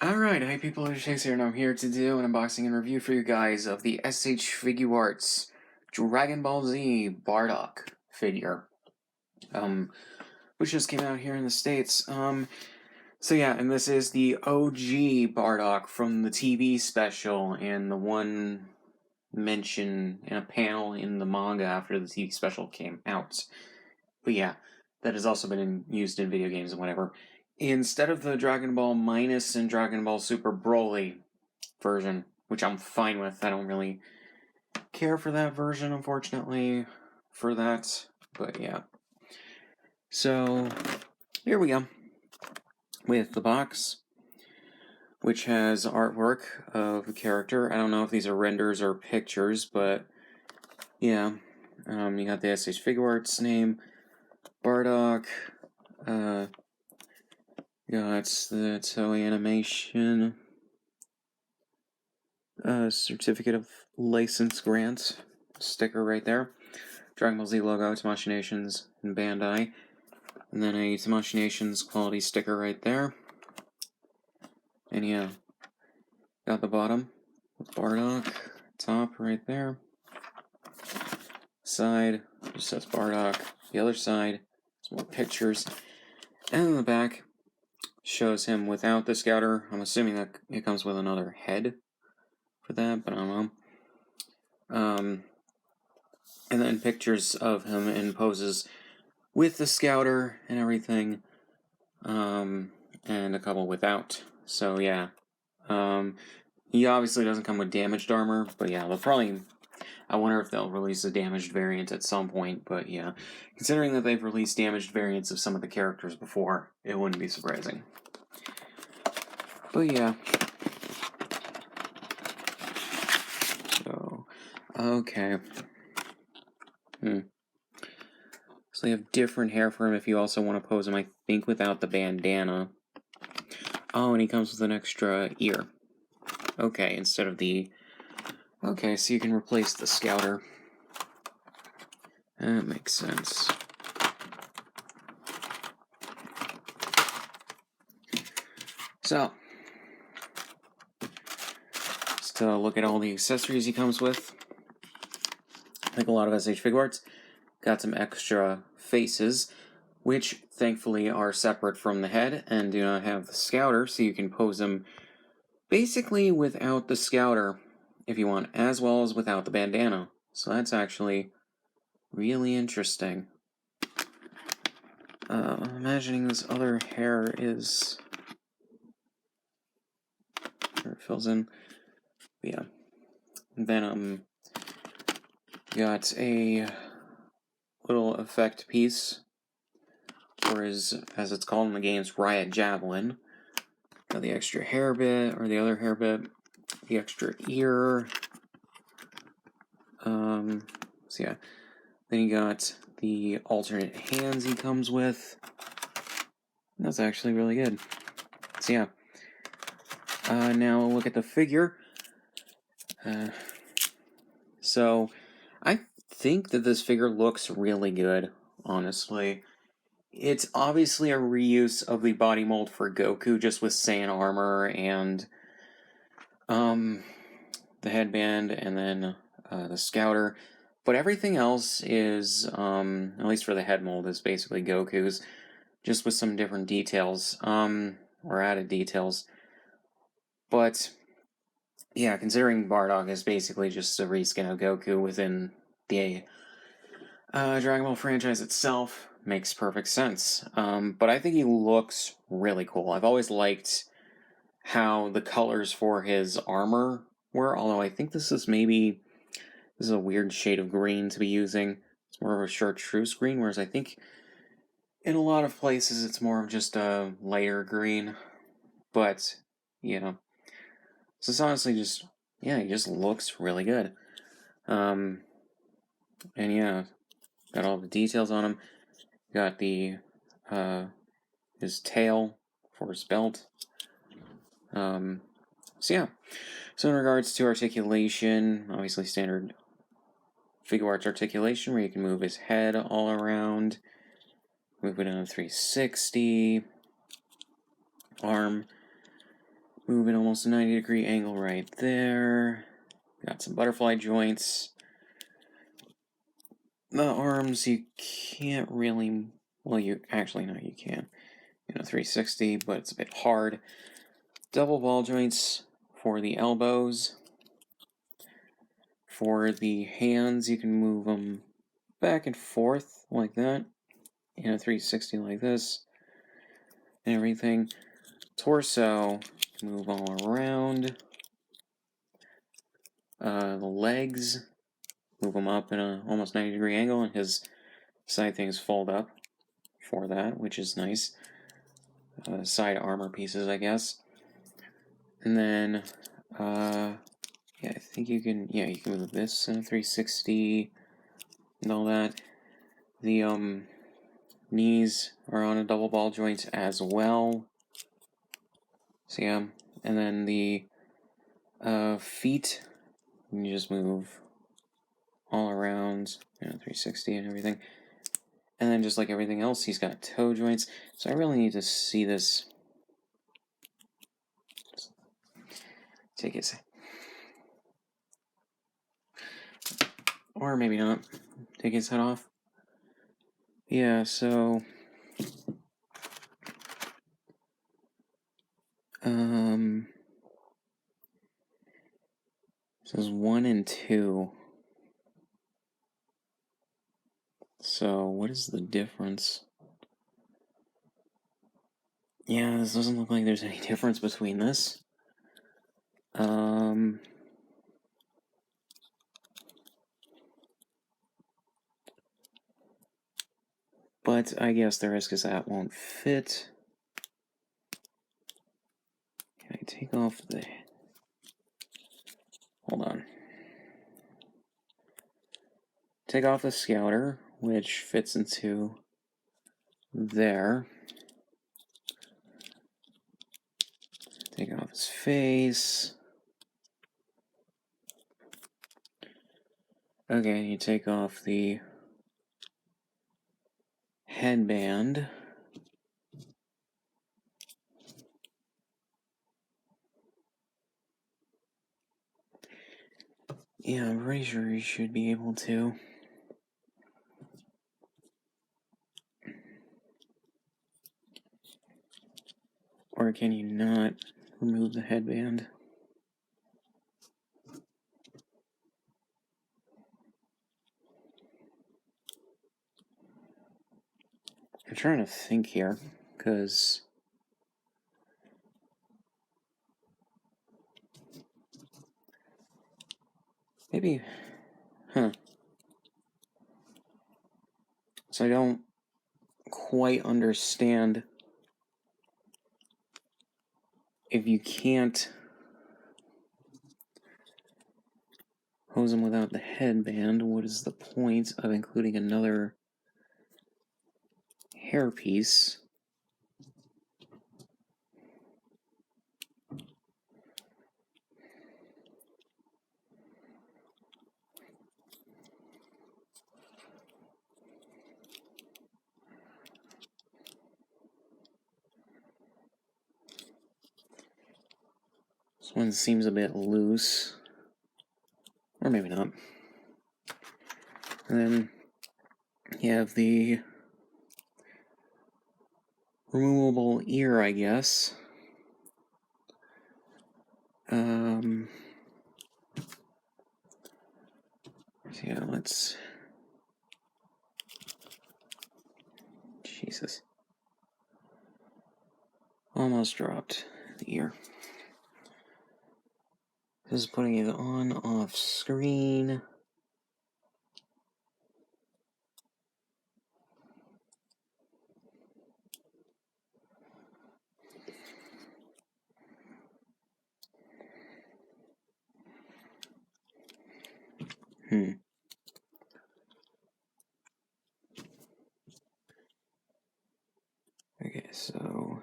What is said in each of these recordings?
Alright, hi people, it's Chase here, and I'm here to do an unboxing and review for you guys of the Figuarts Dragon Ball Z Bardock figure, which just came out here in the States. So yeah, and this is the OG Bardock from the TV special, and the one mention in a panel in the manga after the TV special came out. But yeah, that has also been used in video games and whatever. Instead of the Dragon Ball Minus and Dragon Ball Super Broly version, which I'm fine with. I don't really care for that version, unfortunately, for that. But yeah. So, here we go. With the box, which has artwork of a character. I don't know if these are renders or pictures, but yeah. You got the Figuarts name, Bardock, got the Toei Animation certificate of license grant sticker right there. Dragon Ball Z logo, Tamashii Nations, and Bandai. And then a Tamashii Nations quality sticker right there. And yeah, got the bottom with Bardock, top right there. Side just says Bardock. The other side, some more pictures. And then the back shows him without the scouter. I'm assuming that it comes with another head for that, but I don't know. And then pictures of him in poses with the scouter and everything, and a couple without. So yeah, he obviously doesn't come with damaged armor, but yeah, they'll probably, I wonder if they'll release a damaged variant at some point, but yeah, considering that they've released damaged variants of some of the characters before, it wouldn't be surprising. But yeah. So, okay. So they have different hair for him if you also want to pose him, I think, without the bandana. Oh, and he comes with an extra ear. Okay, instead of the... Okay, so you can replace the scouter. That makes sense. So, just to look at all the accessories he comes with. Like a lot of SH Figuarts, got some extra faces, which thankfully are separate from the head and do not have the scouter, so you can pose them basically without the scouter if you want, as well as without the bandana. So that's actually really interesting. Imagining this other hair is... Where it fills in. But yeah. And then, got a little effect piece for his, as it's called in the games, Riot Javelin. Got the extra hair bit, or the other hair bit, the extra ear. So yeah. Then you got the alternate hands he comes with. That's actually really good. So yeah. Now look at the figure. So I think that this figure looks really good, honestly. It's obviously a reuse of the body mold for Goku, just with Saiyan armor and the headband and then the scouter. But everything else is, at least for the head mold, is basically Goku's, just with some different details, or added details. But yeah, considering Bardock is basically just a reskin of Goku within the Dragon Ball franchise itself, makes perfect sense. But I think he looks really cool. I've always liked how the colors for his armor were, although I think this is a weird shade of green to be using. It's more of a chartreuse green, whereas I think in a lot of places it's more of just a lighter green. But, you know. So it's honestly just, yeah, he just looks really good. And yeah, got all the details on him. Got the, his tail for his belt. So yeah. So in regards to articulation, obviously standard Figuarts articulation, where you can move his head all around, move it on 360, arm, Moving almost a 90-degree angle right there. Got some butterfly joints. The arms, you can't really, well, you actually, no, you can. 360, but it's a bit hard. Double ball joints for the elbows. For the hands, you can move them back and forth like that. 360 like this. And everything. Torso, move all around. The legs, move them up in an almost 90-degree angle, and his side things fold up for that, which is nice. Side armor pieces, I guess. And then, yeah, I think you can move this in a 360 and all that. The knees are on a double ball joint as well. So yeah, and then the feet, you can just move all around, 360 and everything. And then just like everything else, he's got toe joints. So I really need to see this. Take his, or maybe not. Take his head off. Yeah, so this is 1 and 2. So what is the difference? Yeah, this doesn't look like there's any difference between this. But I guess the risk is that won't fit. Can I take off the... Hold on. Take off the scouter, which fits into there. Take off his face. Okay, you take off the headband. Yeah, I'm pretty sure you should be able to. Or can you not remove the headband? I'm trying to think here, because maybe, So I don't quite understand if you can't hose them without the headband, what is the point of including another hairpiece? This one seems a bit loose, or maybe not. And then you have the removable ear, I guess. So yeah, let's... Jesus. Almost dropped the ear. This is putting it on off screen. Okay, so...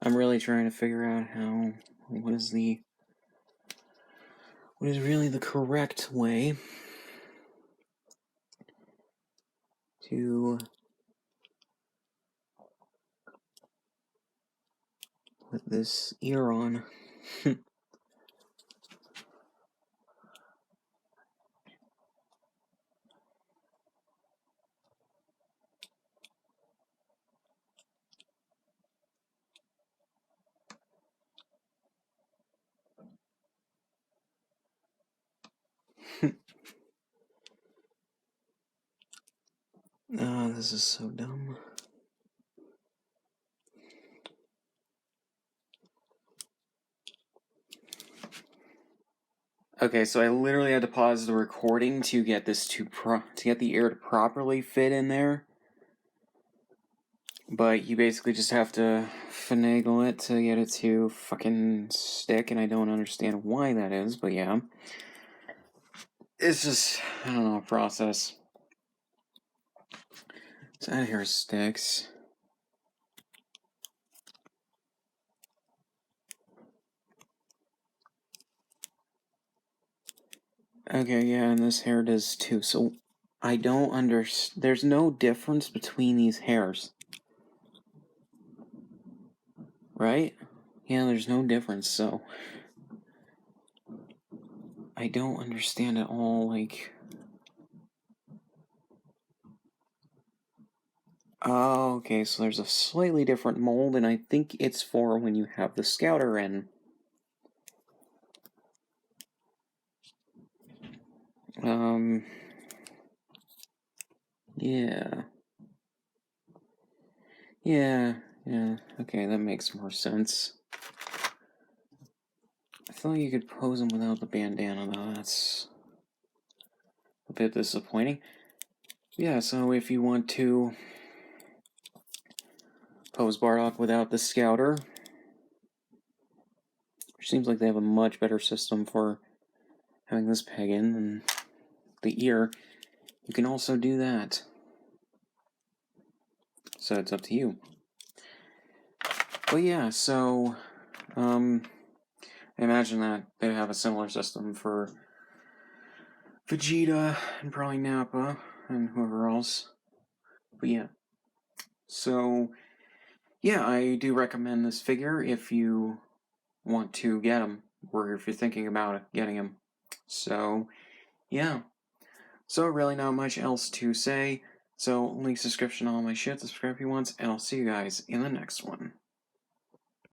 I'm really really trying to figure out what is really the correct way to put this ear on. This is so dumb. Okay, so I literally had to pause the recording to get this to get the ear to properly fit in there. But you basically just have to finagle it to get it to fucking stick, and I don't understand why that is, but yeah. It's just, I don't know, a process. So that here sticks. Okay, yeah, and this hair does too. So I don't understand. There's no difference between these hairs. Right? Yeah, there's no difference, so I don't understand at all, like... Oh, okay, so there's a slightly different mold, and I think it's for when you have the scouter in. Yeah. Yeah, okay, that makes more sense. I thought you could pose him without the bandana, though. That's a bit disappointing. Yeah, so if you want to pose Bardock without the scouter, which seems like they have a much better system for having this peg in than the ear, you can also do that. So it's up to you. But yeah, so, I imagine that they have a similar system for Vegeta and probably Nappa and whoever else. But yeah. So, yeah, I do recommend this figure if you want to get him, or if you're thinking about getting him. So, yeah. So, really not much else to say. So, link description on all my shit, subscribe if you want, and I'll see you guys in the next one.